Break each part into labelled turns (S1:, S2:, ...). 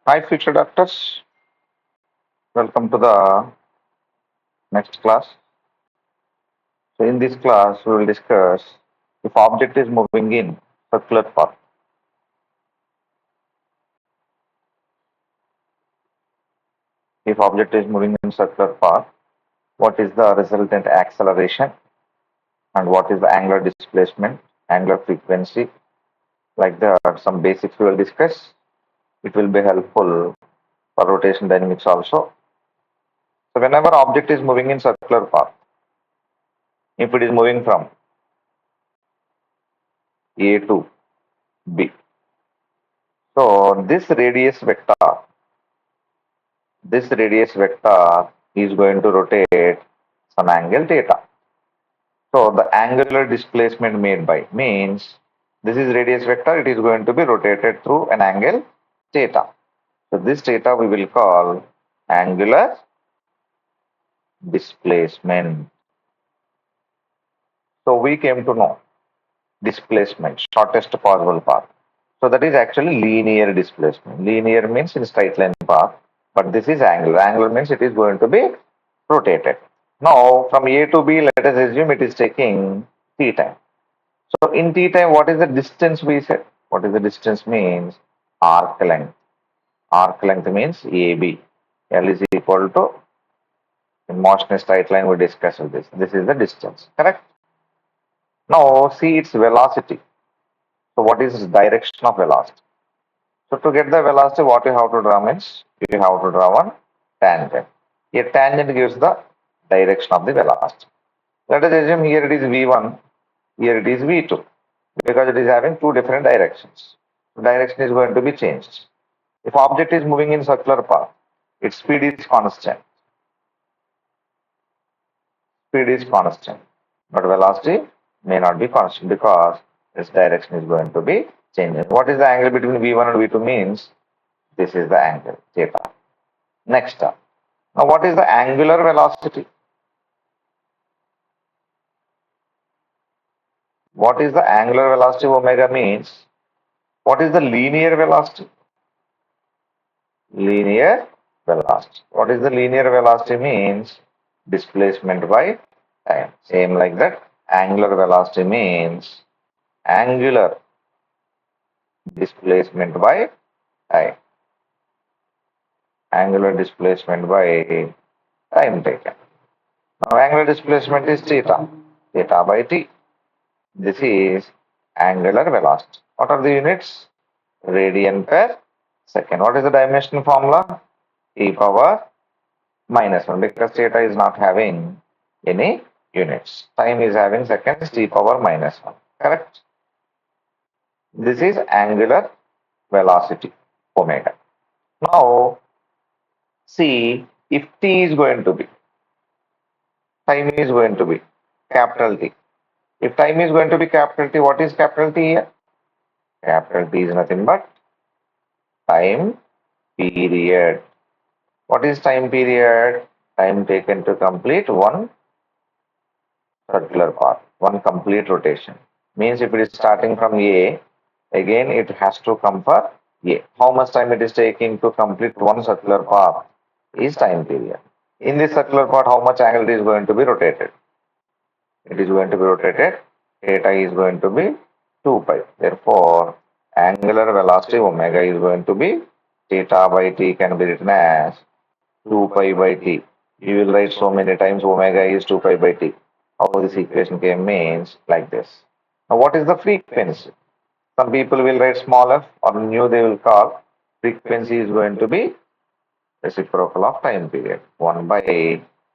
S1: Hi, future doctors. Welcome to the next class. So, in this class, we will discuss if object is moving in circular path. If object is moving in circular path, what is the resultant acceleration and what is the angular displacement, angular frequency? Like that, some basics we will discuss. It will be helpful for rotation dynamics also. So, whenever object is moving in circular path, if it is moving from A to B, so this radius vector is going to rotate some angle theta. So the angular displacement made by means this is radius vector, it is going to be rotated through an angle theta. So this theta we will call angular displacement. So we came to know displacement, shortest possible path. So that is actually linear displacement. Linear means in straight line path, but this is angular. Angular means it is going to be rotated. Now from A to B, let us assume it is taking t time. So in t time, what is the distance we said? What is the distance means? Arc length. Arc length means AB. L is equal to, in motion straight line we discussed this. This is the distance, correct? Now see its velocity. So what is direction of velocity? So to get the velocity, what you have to draw means you have to draw one tangent. A tangent gives the direction of the velocity. Let us assume here it is V1, here it is V2, because it is having two different directions. The direction is going to be changed. If object is moving in circular path, its speed is constant. Speed is constant, but velocity may not be constant because its direction is going to be changing. What is the angle between V1 and V2 means? This is the angle, theta. Next up. Now, what is the angular velocity? What is the angular velocity omega means? What is the linear velocity? Linear velocity. What is the linear velocity means? Displacement by time. Same like that. Angular velocity means angular displacement by time. Angular displacement by time taken. Now, angular displacement is theta. Theta by t. This is angular velocity. What are the units? Radian per second. What is the dimension formula? E power minus 1 because theta is not having any units. Time is having seconds, t power minus 1. Correct? This is angular velocity, omega. Now, see if t is going to be, time is going to be capital T. If time is going to be capital T, what is capital T here? Capital T is nothing but time period. What is time period? Time taken to complete one circular path, one complete rotation. Means if it is starting from A, again it has to come for A. How much time it is taking to complete one circular path is time period. In this circular path, how much angle it is going to be rotated? It is going to be rotated. Theta is going to be 2 pi. Therefore, angular velocity omega is going to be theta by t can be written as 2 pi by t. You will write so many times omega is 2 pi by t. How this equation came means like this. Now, what is the frequency? Some people will write small f or nu they will call. Frequency is going to be reciprocal of time period 1 by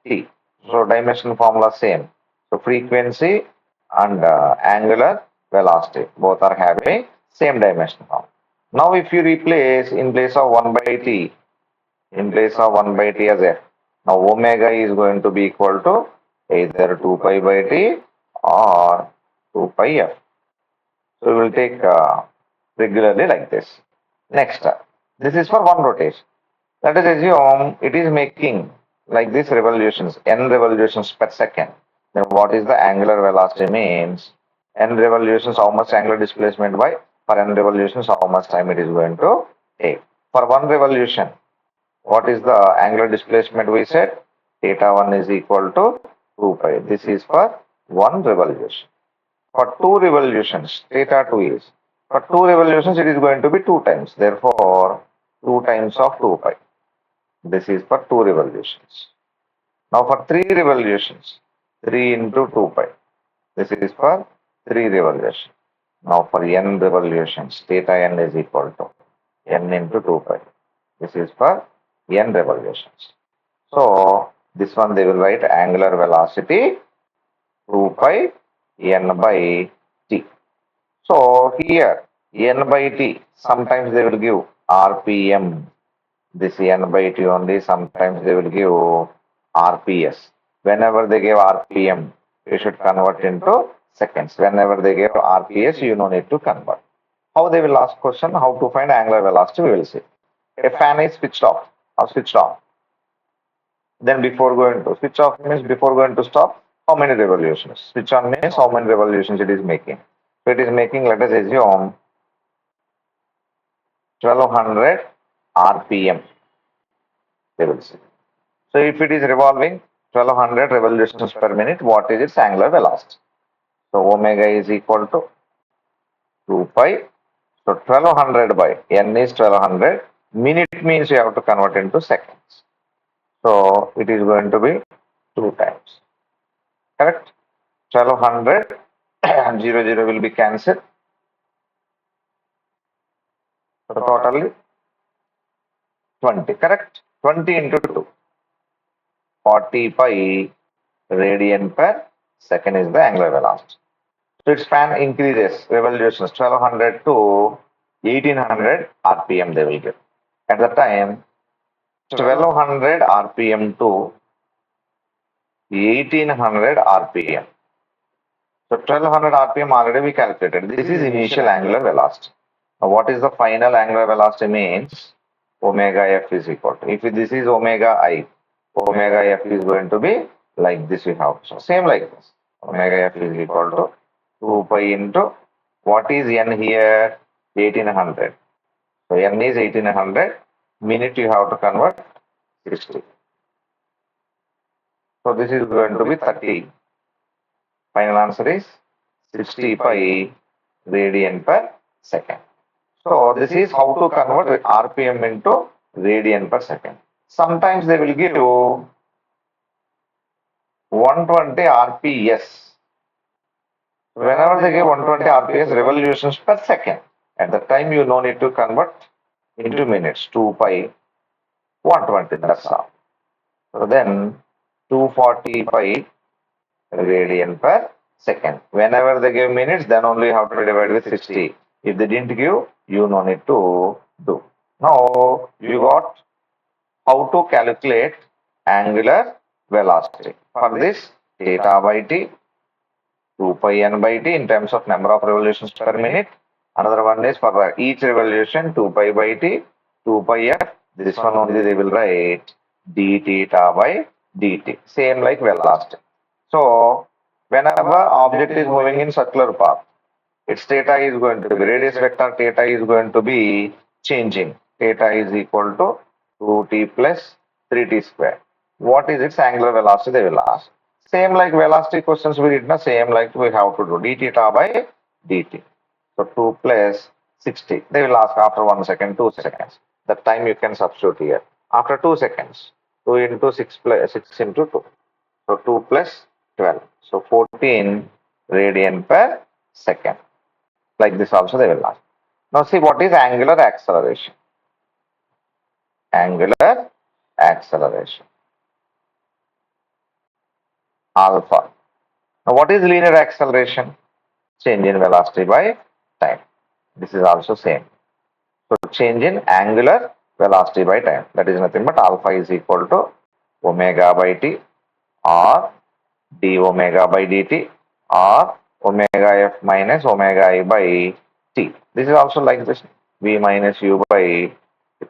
S1: t. So, dimension formula same. So, frequency and angular velocity both are having same dimension form. Now, if you replace in place of 1 by t, in place of 1 by t as f, now omega is going to be equal to either 2 pi by t or 2 pi f. So, we will take regularly like this. Next, this is for one rotation. Let us assume it is making like this revolutions, n revolutions per second. Then what is the angular velocity means? N revolutions, how much angular displacement by per n revolutions, how much time it is going to take. For one revolution, what is the angular displacement we said? Theta 1 is equal to 2 pi. This is for one revolution. For two revolutions, theta 2 is. For two revolutions, it is going to be 2 times. Therefore, 2 times of 2 pi. This is for two revolutions. Now for three revolutions, 3 into 2 pi. This is for three revolutions. Now for n revolutions, theta n is equal to n into 2 pi. This is for n revolutions. So this one they will write angular velocity 2 pi n by t. So here n by t, sometimes they will give rpm. This n by t only, sometimes they will give rps. Whenever they give rpm, you should convert into seconds. Whenever they give rps, you no need to convert. How they will ask question, how to find angular velocity, we will see. A fan is switched off or switched on. Then before going to switch off means before going to stop, how many revolutions? Switch on means how many revolutions it is making. So it is making, let us assume, 1200 RPM. They will see. So if it is revolving 1200 revolutions per minute, what is its angular velocity? So omega is equal to 2 pi. So 1200 by n is 1200. Minute means you have to convert into seconds. So it is going to be 2 times. Correct? 1200 and 00 will be cancelled. So totally 20. Correct? 20 into 2. 40 pi radian per second is the angular velocity. So its span increases, revolutions 1200 to 1800 RPM they will get. At the time, 1200 RPM to 1800 RPM. So 1200 RPM already we calculated. This is initial angular velocity. Now what is the final angular velocity means? Omega f is equal to. If this is omega I, omega f is going to be like this we have. So same like this. Omega f is equal to 2 pi into what is n here? 1800. So n is 1800. Minute you have to convert 60. So this is going to be 30. Final answer is 60 pi radian per second. So this is how to convert RPM into radian per second. Sometimes they will give you 120 RPS. Whenever they give 120 RPS revolutions per second, at the time you no need to convert into minutes, 2 pi 120, that's all. So then 240 pi radian per second. Whenever they give minutes, then only you have to divide with 60. If they didn't give, you no need to do. Now you got how to calculate angular velocity. For this, theta by t, 2 pi n by t in terms of number of revolutions per minute. Another one is for each revolution, 2 pi by t, 2 pi f. This one only they will write d theta by dt. Same like velocity. So, whenever object is moving in circular path, its theta is going to be, radius vector theta is going to be changing. Theta is equal to 2t plus 3t square. What is its angular velocity? They will ask. Same like velocity questions we did, same like we have to do d theta by dt. So 2 plus 60. They will ask after 1 second, 2 seconds. That time you can substitute here. After 2 seconds, 2 into 6 plus 6 into 2. So 2 plus 12. So 14 radian per second. Like this also they will ask. Now see what is angular acceleration. Angular acceleration. Alpha. Now what is linear acceleration? Change in velocity by time. This is also same. So change in angular velocity by time. That is nothing but alpha is equal to omega by t or d omega by dt or omega f minus omega I by t. This is also like this v minus u by t.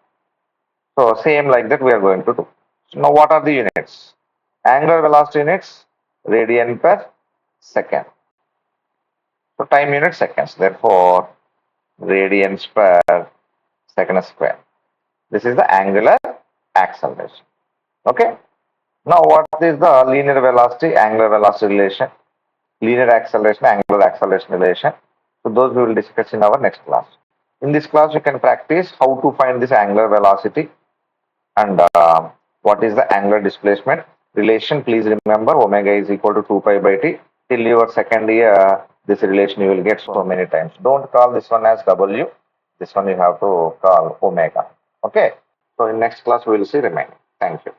S1: So same like that we are going to do. So now what are the units? Angular velocity units, radian per second. So time unit seconds. Therefore, radians per second square. This is the angular acceleration. Okay. Now, what is the linear velocity, angular velocity relation, linear acceleration, angular acceleration relation? So, those we will discuss in our next class. In this class, you can practice how to find this angular velocity and what is the angular displacement relation. Please remember, omega is equal to 2 pi by t. Till your second year, this relation you will get so many times. Don't call this one as W. This one you have to call omega. Okay. So, in next class, we will see remaining. Thank you.